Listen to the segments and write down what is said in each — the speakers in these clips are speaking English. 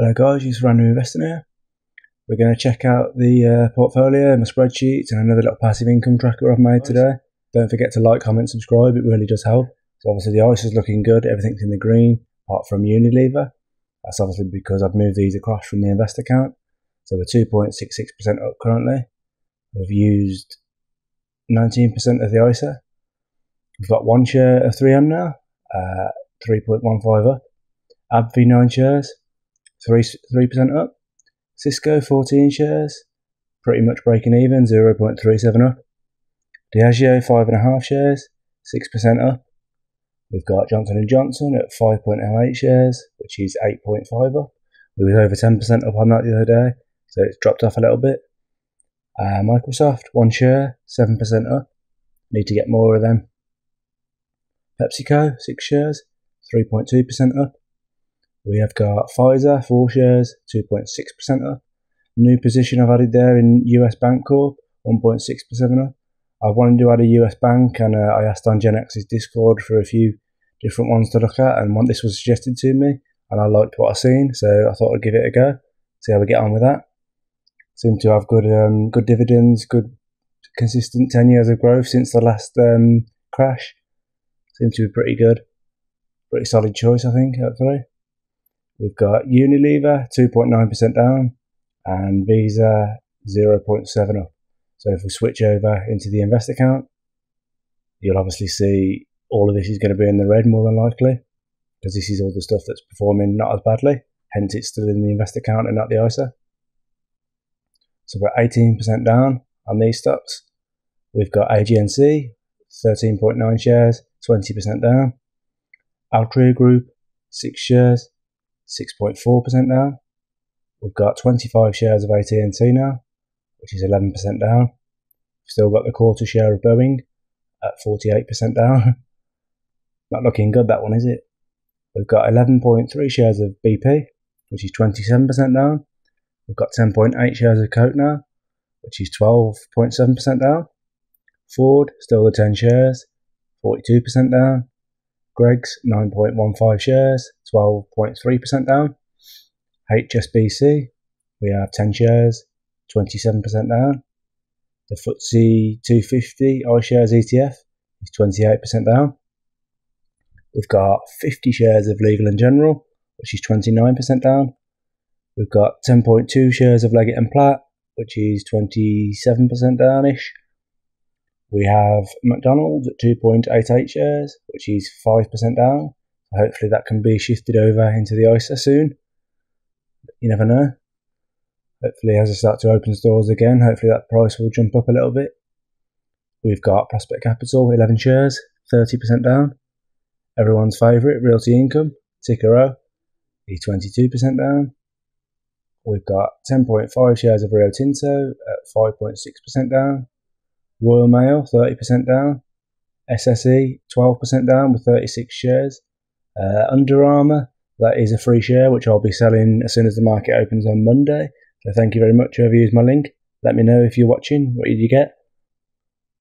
Hello guys, UsefulRandom Investing here. We're going to check out the portfolio, my spreadsheets and another little passive income tracker I've made today. Don't forget to like, comment, subscribe, it really does help. So obviously the ISA is looking good, everything's in the green, apart from Unilever. That's obviously because I've moved these across from the invest account. So we're 2.66% up currently. We've used 19% of the ISA. We've got one share of 3M now, 3.15 up. AbbVie 9 shares, 3% up. Cisco 14 shares, pretty much breaking even, 0.37 up. Diageo 5.5 shares, 6% up. We've got Johnson & Johnson at 5.08 shares, which is 8.5 up. We were over 10% up on that the other day, so it's dropped off a little bit. Microsoft 1 share, 7% up. Need to get more of them. PepsiCo 6 shares, 3.2% up. We have got Pfizer 4 shares, 2.6% up. New position I've added there in US Bank Corp, 1.6% up. I wanted to add a US bank, and I asked on Gen X's Discord for a few different ones to look at, and this was suggested to me, and I liked what I've seen, so I thought I'd give it a go, see how we get on with that. Seem to have good dividends, good consistent 10 years of growth since the last crash. Seem to be pretty good. Pretty solid choice, I think, hopefully. We've got Unilever 2.9% down and Visa 0.7 up. So if we switch over into the invest account, you'll obviously see all of this is going to be in the red more than likely, because this is all the stuff that's performing not as badly. Hence it's still in the invest account and not the ISA. So we're 18% down on these stocks. We've got AGNC 13.9 shares, 20% down. Altria Group 6 shares, 6.4% down. We've got 25 shares of AT&T now, which is 11% down. We've still got the quarter share of Boeing at 48% down. Not looking good, that one, is it? We've got 11.3 shares of BP, which is 27% down. We've got 10.8 shares of Coke now, which is 12.7% down. Ford, still the 10 shares, 42% down. Greggs, 9.15 shares, 12.3% down. HSBC, we have 10 shares, 27% down. The FTSE 250 iShares ETF is 28% down. We've got 50 shares of Legal & General, which is 29% down. We've got 10.2 shares of Leggett & Platt, which is 27% down-ish. We have McDonald's at 2.88 shares, which is 5% down. Hopefully that can be shifted over into the ISA soon. You never know. Hopefully as I start to open stores again, hopefully that price will jump up a little bit. We've got Prospect Capital, 11 shares, 30% down. Everyone's favourite, Realty Income, ticker O, is 22% down. We've got 10.5 shares of Rio Tinto at 5.6% down. Royal Mail, 30% down. SSE, 12% down with 36 shares. Under Armour, that is a free share, which I'll be selling as soon as the market opens on Monday. So thank you very much whoever used my link. Let me know if you're watching, what did you get?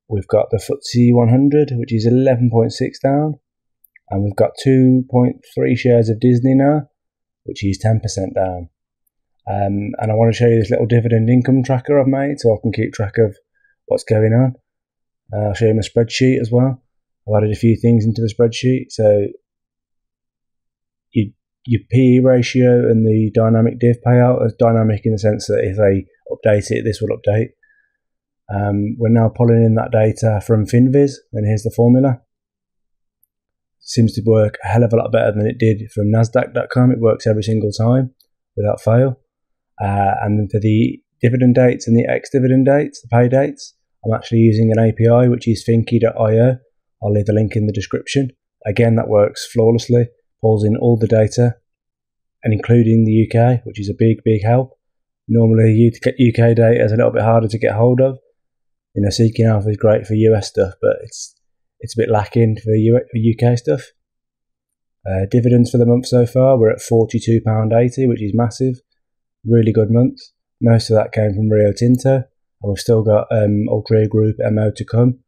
We've got the FTSE 100, which is 11.6 down. And we've got 2.3 shares of Disney now, which is 10% down. And I want to show you this little dividend income tracker I've made so I can keep track of what's going on. I'll show you my spreadsheet as well. I've added a few things into the spreadsheet. So your PE ratio and the dynamic div payout is dynamic in the sense that if they update it, this will update. We're now pulling in that data from FinViz, and here's the formula. Seems to work a hell of a lot better than it did from Nasdaq.com. It works every single time without fail. And then for the dividend dates and the ex-dividend dates, the pay dates, I'm actually using an API, which is Finki.io. I'll leave the link in the description. Again, that works flawlessly, pulls in all the data, and including the UK, which is a big, big help. Normally, UK data is a little bit harder to get hold of. You know, Seeking Alpha is great for US stuff, but it's a bit lacking for UK stuff. Dividends for the month so far, we're at £42.80, which is massive. Really good month. Most of that came from Rio Tinto, and we've still got Altria Group MO to come,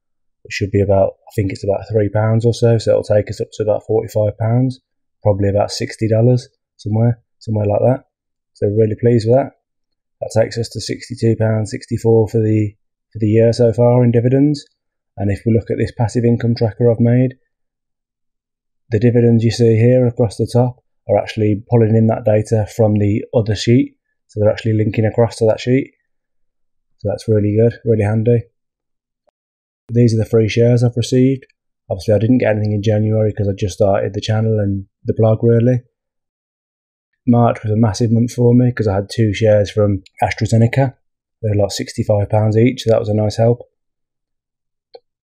which should be about, I think it's about £3 or so it'll take us up to about £45, probably about $60 somewhere like that. So really pleased with that. That takes us to £62.64 for the year so far in dividends. And if we look at this passive income tracker I've made, the dividends you see here across the top are actually pulling in that data from the other sheet. So they're actually linking across to that sheet. So that's really good, really handy. These are the free shares I've received. Obviously I didn't get anything in January because I just started the channel and the blog really. March was a massive month for me because I had 2 shares from AstraZeneca. They were like £65 each, so that was a nice help.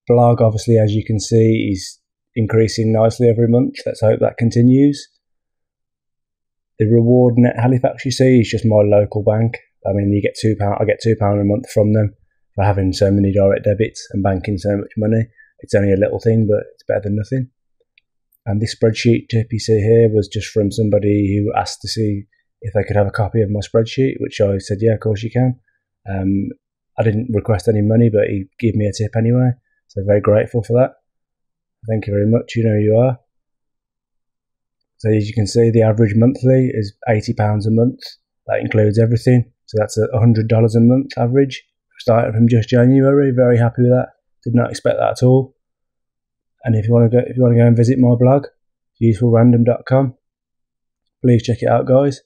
Blog, obviously, as you can see, is increasing nicely every month. Let's hope that continues. The reward net Halifax, you see, is just my local bank. I mean, you get £2. I get £2 a month from them for having so many direct debits and banking so much money. It's only a little thing, but it's better than nothing. And this spreadsheet tip you see here was just from somebody who asked to see if they could have a copy of my spreadsheet, which I said, yeah, of course you can. I didn't request any money, but he gave me a tip anyway. So very grateful for that. Thank you very much. You know who you are. So as you can see, the average monthly is £80 a month. That includes everything. So that's $100 a month average. Started from just January. Very happy with that. Did not expect that at all. And if you want to go and visit my blog, UsefulRandom.com, please check it out, guys.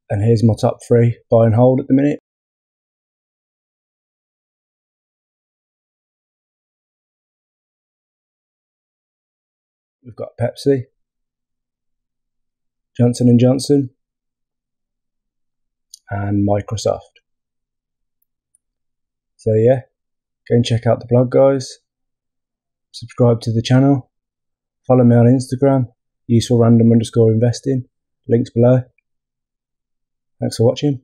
And here's my top 3 buy and hold at the minute. We've got Pepsi, Johnson & Johnson, and Microsoft. So yeah, go and check out the blog, guys. Subscribe to the channel. Follow me on Instagram, UsefulRandom_investing. Links below. Thanks for watching.